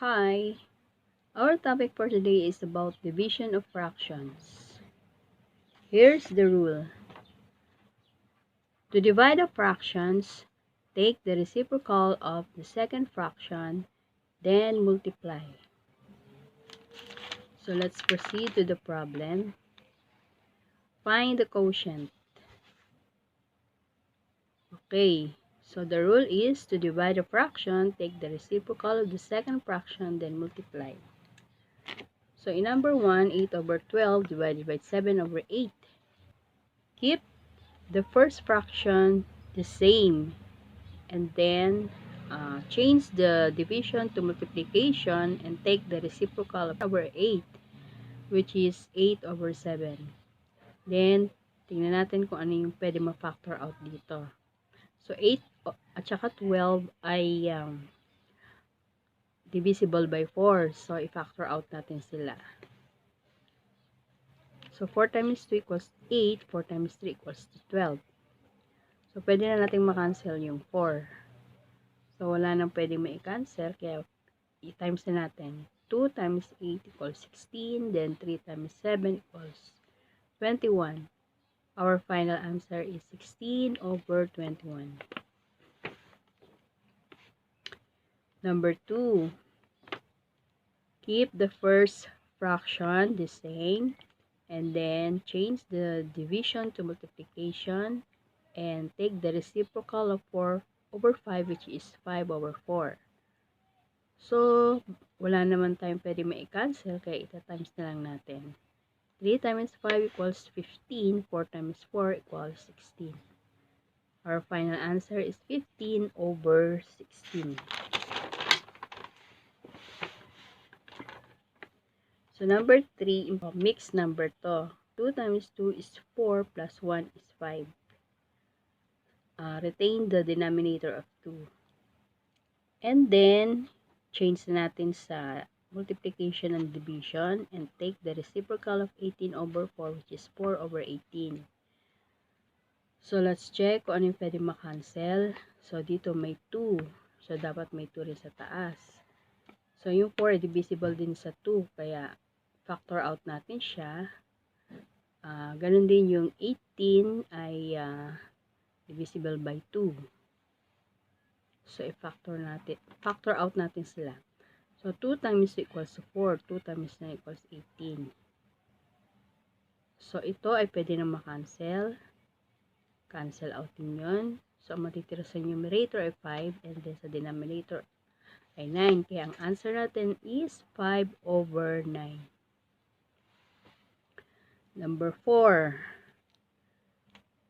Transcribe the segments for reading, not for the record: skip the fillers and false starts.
Hi, our topic for today is about division of fractions. Here's the rule. To divide the fractions, take the reciprocal of the second fraction, then multiply. So let's proceed to the problem. Find the quotient. Okay, so the rule is to divide a fraction, take the reciprocal of the second fraction, then multiply. So in number 1, 8 over 12 divided by 7 over 8. Keep the first fraction the same and then change the division to multiplication and take the reciprocal of over 8, which is 8 over 7. Then tingnan natin kung ano yung pwede ma-factor out dito. So 8 at saka 12 ay divisible by 4, so i-factor out natin sila. So 4 times 2 equals 8, 4 times 3 equals 12. So pwede na natin ma-cancel yung 4. So, wala nang pwedeng ma-cancel, kaya i-times na natin. 2 times 8 equals 16, then 3 times 7 equals 21. Our final answer is 16 over 21. Number 2. Keep the first fraction the same, and then change the division to multiplication, and take the reciprocal of 4 over 5, which is 5 over 4. So, wala naman tayong pwede ma-cancel, kaya ita-times na lang natin. 3 times 5 equals 15, 4 times 4 equals 16. Our final answer is 15 over 16. So, number 3, mixed number to. 2 times 2 is 4 plus 1 is 5. Retain the denominator of 2. And then, change natin sa multiplication and division and take the reciprocal of 18 over 4, which is 4 over 18. So, let's check kung ano yung pwede makancel. So, dito may 2. So, dapat may 2 rin sa taas. So, yung 4 ay divisible din sa 2. Kaya, factor out natin siya. Ganun din yung 18 ay divisible by 2. So, factor out natin sila. So, 2 times 2 equals 4. 2 times 9 equals 18. So, ito ay pwede na makancel. Cancel out din yun. So, ang matitira sa numerator ay 5 and then sa denominator ay 9. Kaya ang answer natin is 5 over 9. Number 4.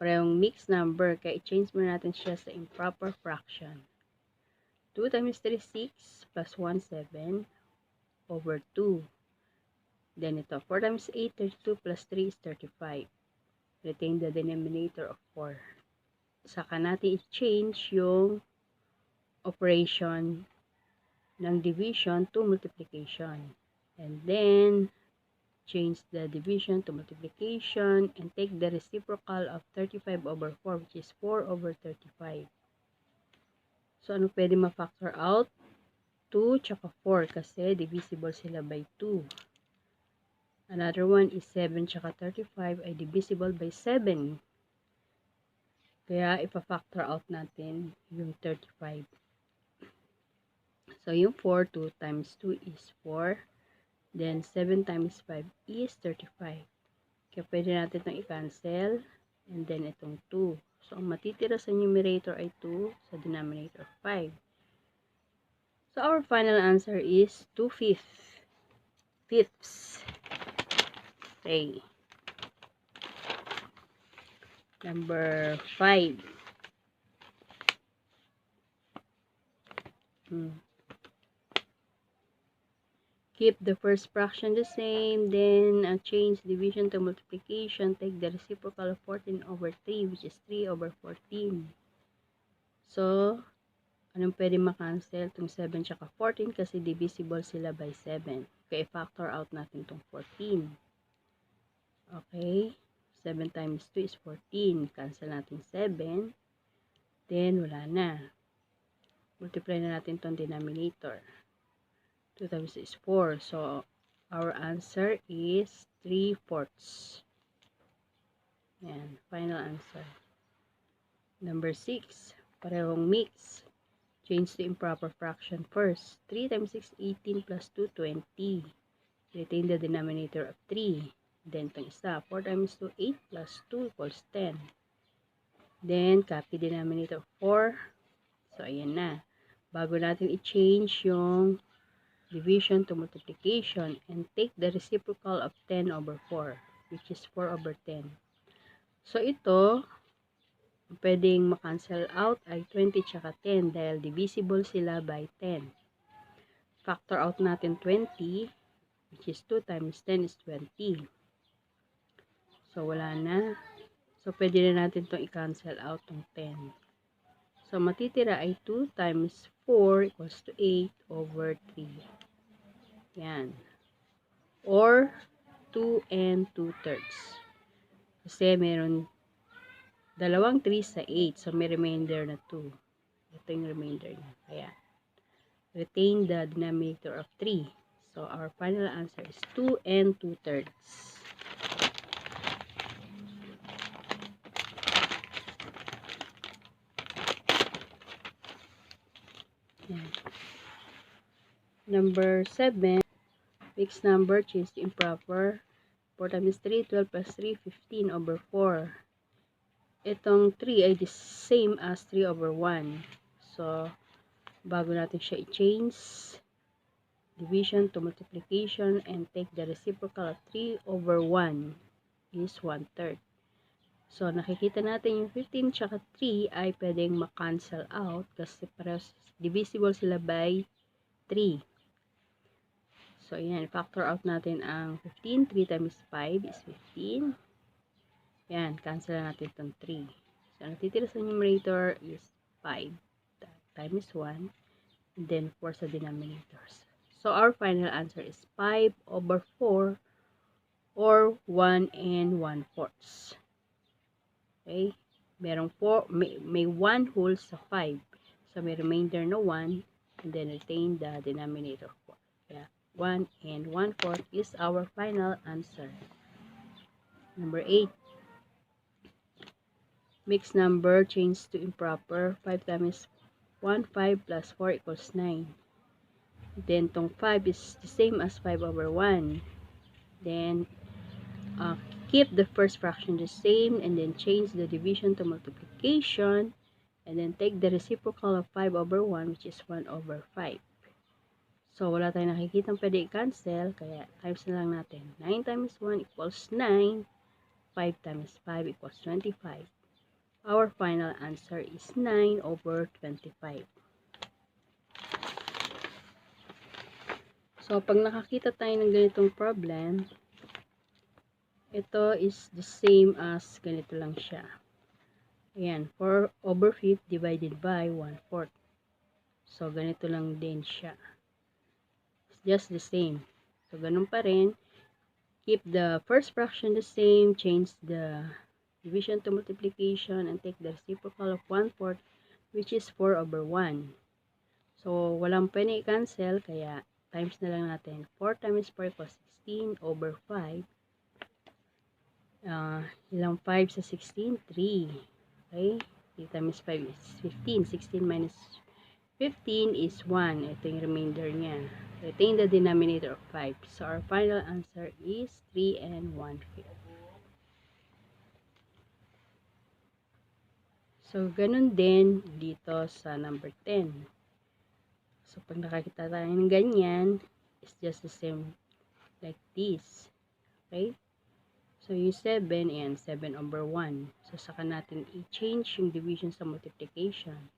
Parehong mixed number. Kaya i-change mo natin siya sa improper fraction. 2 times 3 is 6 plus 1 7 over 2. Then ito, 4 times 8, 32 plus 3 is 35. Retain the denominator of 4. Saka natin i-change yung operation ng division to multiplication. And then, change the division to multiplication and take the reciprocal of 35 over 4, which is 4 over 35. So, ano pwede ma-factor out? 2 tsaka 4 kasi divisible sila by 2. Another one is 7 tsaka 35 ay divisible by 7. Kaya, ipa-factor out natin yung 35. So, yung 4, 2 times 2 is 4. Then, 7 times 5 is 35. Kaya, pwede natin itong i-cancel. And then, itong 2. So, ang matitira sa numerator ay 2. Sa denominator, 5. So, our final answer is 2 fifths. Okay. Number 5. Keep the first fraction the same, then change division to multiplication, take the reciprocal of 14 over 3, which is 3 over 14. So, anong pwede makancel? Itong 7 tsaka 14 kasi divisible sila by 7. Kaya factor out natin itong 14. Okay? 7 times 2 is 14. Cancel natin 7. Then, wala na. Multiply na natin itong denominator. 2 times is 4. So, our answer is 3/4. Yan, final answer. Number 6, parehong mix. Change to improper fraction first. 3 times 6, 18 plus 2, 20. Retain the denominator of 3. Then, itong isa, 4 times 2, 8 plus 2 equals 10. Then, copy denominator of 4. So, ayan na. Bago natin i-change yung division to multiplication and take the reciprocal of 10 over 4, which is 4 over 10. So, ito, pwedeng makancel out ay 20 tsaka 10 dahil divisible sila by 10. Factor out natin 20, which is 2 times 10 is 20. So, wala na. So, pwede na natin itong i-cancel out ng 10. So, matitira ay 2 times 4 equals to 8 over 3. Yan. Or 2 and 2/3. Kasi meron dalawang 3 sa 8. So, may remainder na 2. Ito yung remainder niya. Kaya, retain the denominator of 3. So, our final answer is 2 and 2/3. Yan. Number 7, mixed number, change to improper. 4 times 3, 12 plus 3, 15 over 4. Itong 3 ay the same as 3 over 1. So, bago natin siya i-change, division to multiplication and take the reciprocal of 3 over 1 is 1/3. So, nakikita natin yung 15 tsaka 3 ay pwedeng ma-cancel out kasi parehas divisible sila by 3. So, ayan, factor out natin ang 15. 3 times 5 is 15. Ayan, cancel natin itong 3. So, natitira sa numerator is 5 times 1. And then 4 sa denominators. So, our final answer is 5 over 4 or 1 and 1/4. Okay? Merong 4, may 1 whole sa 5. So, may remainder na 1 and then retain the denominator 4. Kaya, 1 and 1/4 is our final answer. Number 8. Mixed number, change to improper. 5 times 1, 5 plus 4 equals 9. Then, tong 5 is the same as 5 over 1. Then, keep the first fraction the same and then change the division to multiplication and then take the reciprocal of 5 over 1, which is 1 over 5. So, wala tayong nakikitang pwede i-cancel, kaya times na lang natin. 9 times 1 equals 9. 5 times 5 equals 25. Our final answer is 9 over 25. So, pag nakakita tayo ng ganitong problem, ito is the same as ganito lang siya. Ayan, 4 over 5 divided by 1/4. So, ganito lang din siya. Just the same. So, ganun pa rin. Keep the first fraction the same. Change the division to multiplication and take the reciprocal of 1/4, which is 4 over 1. So, walang pwede i-cancel, kaya times na lang natin. 4 times 4 equals 16 over 5. Ilang 5 sa 16? 3. Okay? 3 times 5 is 15. 16 minus 15 is 1. Ito yung remainder niya. Retain the denominator of 5. So, our final answer is 3 and 1/5. So, ganun din dito sa number 10. So, pag nakakita tayo ng ganyan, it's just the same like this. Okay? So, yung 7, and 7 over 1. So, saka natin i-change yung division sa multiplication.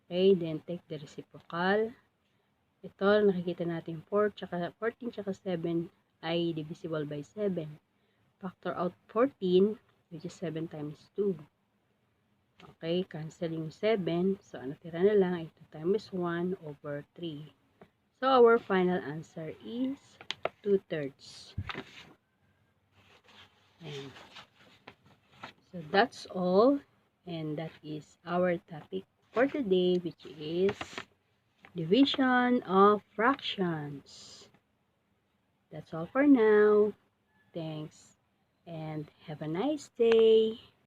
Okay? Then, take the reciprocal. Ito, nakikita natin 14 tsaka 7 ay divisible by 7. Factor out 14, which is 7 times 2. Okay, cancel yung 7. So, natira na lang ay 2 times 1 over 3. So, our final answer is 2/3. And so, that's all. And that is our topic for today, which is division of fractions. That's all for now. Thanks and have a nice day.